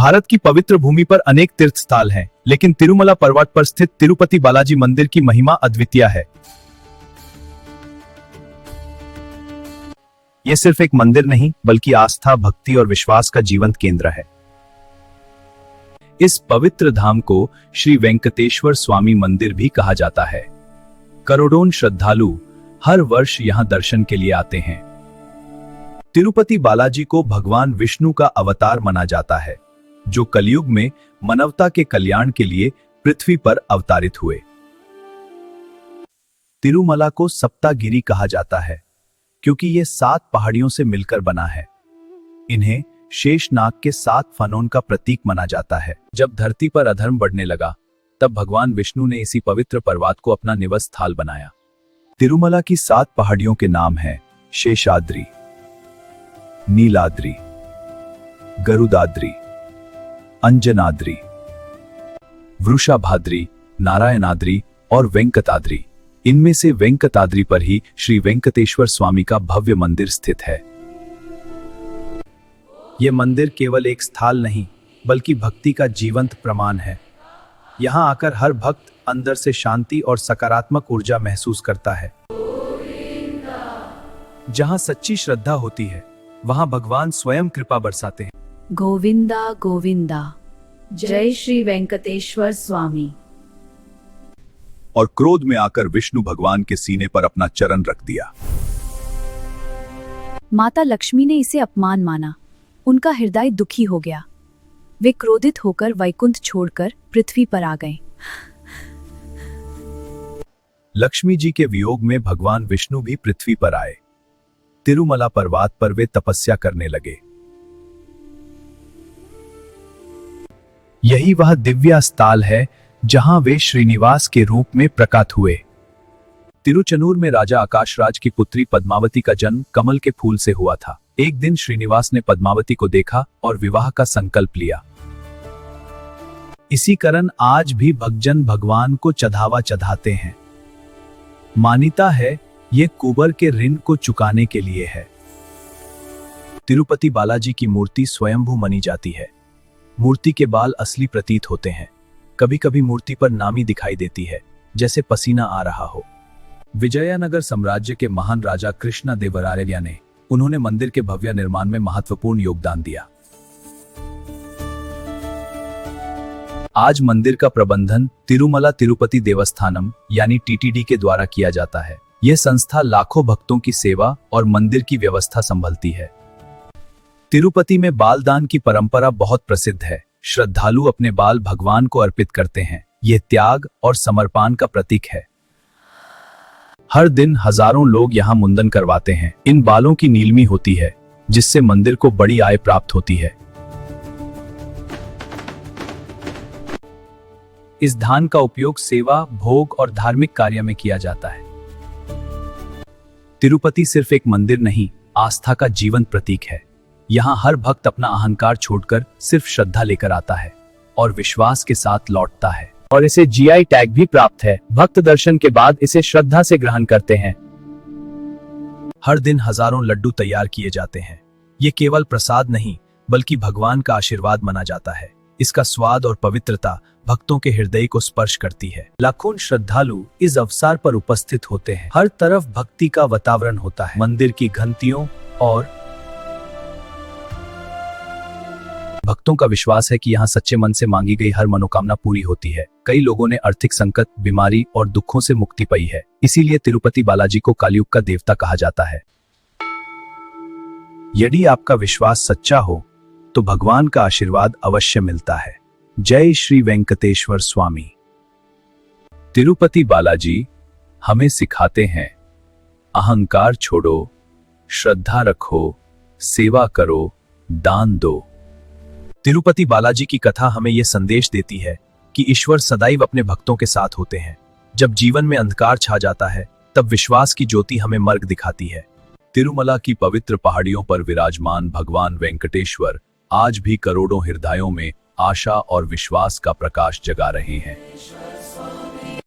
भारत की पवित्र भूमि पर अनेक तीर्थ स्थल हैं, लेकिन तिरुमला पर्वत पर स्थित तिरुपति बालाजी मंदिर की महिमा अद्वितीय है। यह सिर्फ एक मंदिर नहीं, बल्कि आस्था, भक्ति और विश्वास का जीवंत केंद्र है। इस पवित्र धाम को श्री वेंकटेश्वर स्वामी मंदिर भी कहा जाता है। करोड़ों श्रद्धालु हर वर्ष यहां दर्शन के लिए आते हैं। तिरुपति बालाजी को भगवान विष्णु का अवतार माना जाता है, जो कलयुग में मानवता के कल्याण के लिए पृथ्वी पर अवतरित हुए। तिरुमला को सप्तगिरी कहा जाता है, क्योंकि ये 7 पहाड़ियों से मिलकर बना है। इन्हें शेषनाग के 7 फनों का प्रतीक माना जाता है। जब धरती पर अधर्म बढ़ने लगा, तब भगवान विष्णु ने इसी पवित्र पर्वत को अपना निवास स्थल बनाया। तिरुमला की 7 पहाड़ियों के नाम हैं शेषाद्री, नीलाद्री, गरुदाद्री, अंजनाद्री, वृषभाद्री, नारायणाद्री और वेंकटाद्री। इनमें से वेंकटाद्री पर ही श्री वेंकटेश्वर स्वामी का भव्य मंदिर स्थित है। यह मंदिर केवल एक स्थल नहीं, बल्कि भक्ति का जीवंत प्रमाण है। यहां आकर हर भक्त अंदर से शांति और सकारात्मक ऊर्जा महसूस करता है। जहां सच्ची श्रद्धा होती है, वहां भगवान स्वयं कृपा बरसाते हैं। गोविंदा गोविंदा, जय श्री वेंकटेश्वर स्वामी। और क्रोध में आकर विष्णु भगवान के सीने पर अपना चरण रख दिया। माता लक्ष्मी ने इसे अपमान माना। उनका हृदय दुखी हो गया। वे क्रोधित होकर वैकुंठ छोड़कर पृथ्वी पर आ गए। लक्ष्मी जी के वियोग में भगवान विष्णु भी पृथ्वी पर आए। तिरुमला पर्वत पर वे तपस्या करने लगे। यही वह दिव्य स्थल है जहां वे श्रीनिवास के रूप में प्रकट हुए। तिरुचनूर में राजा आकाशराज की पुत्री पद्मावती का जन्म कमल के फूल से हुआ था। एक दिन श्रीनिवास ने पद्मावती को देखा और विवाह का संकल्प लिया। इसी कारण आज भी भक्तजन भगवान को चढ़ावा चढ़ाते हैं। मान्यता है ये कुबर के ऋण को चुकाने के लिए है। तिरुपति बालाजी की मूर्ति स्वयंभू मानी जाती है। मूर्ति के बाल असली प्रतीत होते हैं। कभी कभी मूर्ति पर नामी दिखाई देती है, जैसे पसीना आ रहा हो। विजयनगर साम्राज्य के महान राजा कृष्ण देवराय ने उन्होंने मंदिर के भव्य निर्माण में महत्वपूर्ण योगदान दिया। आज मंदिर का प्रबंधन तिरुमला तिरुपति देवस्थानम यानी टीटीडी के द्वारा किया जाता है। यह संस्था लाखों भक्तों की सेवा और मंदिर की व्यवस्था संभालती है। तिरुपति में बाल दान की परंपरा बहुत प्रसिद्ध है। श्रद्धालु अपने बाल भगवान को अर्पित करते हैं। यह त्याग और समर्पण का प्रतीक है। हर दिन हजारों लोग यहाँ मुंडन करवाते हैं। इन बालों की नीलमी होती है, जिससे मंदिर को बड़ी आय प्राप्त होती है। इस धान का उपयोग सेवा, भोग और धार्मिक कार्य में किया जाता है। तिरुपति सिर्फ एक मंदिर नहीं, आस्था का जीवंत प्रतीक है। यहाँ हर भक्त अपना अहंकार छोड़कर सिर्फ श्रद्धा लेकर आता है और विश्वास के साथ लौटता है। और इसे जीआई टैग भी प्राप्त है। भक्त दर्शन के बाद इसे श्रद्धा से ग्रहण करते हैं। हर दिन हजारों लड्डू तैयार किए जाते हैं। ये केवल प्रसाद नहीं, बल्कि भगवान का आशीर्वाद माना जाता है। इसका स्वाद और पवित्रता भक्तों के हृदय को स्पर्श करती है। लाखों श्रद्धालु इस अवसर पर उपस्थित होते हैं। हर तरफ भक्ति का वातावरण होता है। मंदिर की घंटियों और भक्तों का विश्वास है कि यहाँ सच्चे मन से मांगी गई हर मनोकामना पूरी होती है। कई लोगों ने आर्थिक संकट, बीमारी और दुखों से मुक्ति पाई है। इसीलिए तिरुपति बालाजी को कलयुग का देवता कहा जाता है। यदि आपका विश्वास सच्चा हो, तो भगवान का आशीर्वाद अवश्य मिलता है। जय श्री वेंकटेश्वर स्वामी। तिरुपति बालाजी हमें सिखाते हैं, अहंकार छोड़ो, श्रद्धा रखो, सेवा करो, दान दो। तिरुपति बालाजी की कथा हमें यह संदेश देती है कि ईश्वर सदैव अपने भक्तों के साथ होते हैं। जब जीवन में अंधकार छा जाता है, तब विश्वास की ज्योति हमें मार्ग दिखाती है। तिरुमला की पवित्र पहाड़ियों पर विराजमान भगवान वेंकटेश्वर आज भी करोड़ों हृदयों में आशा और विश्वास का प्रकाश जगा रहे हैं।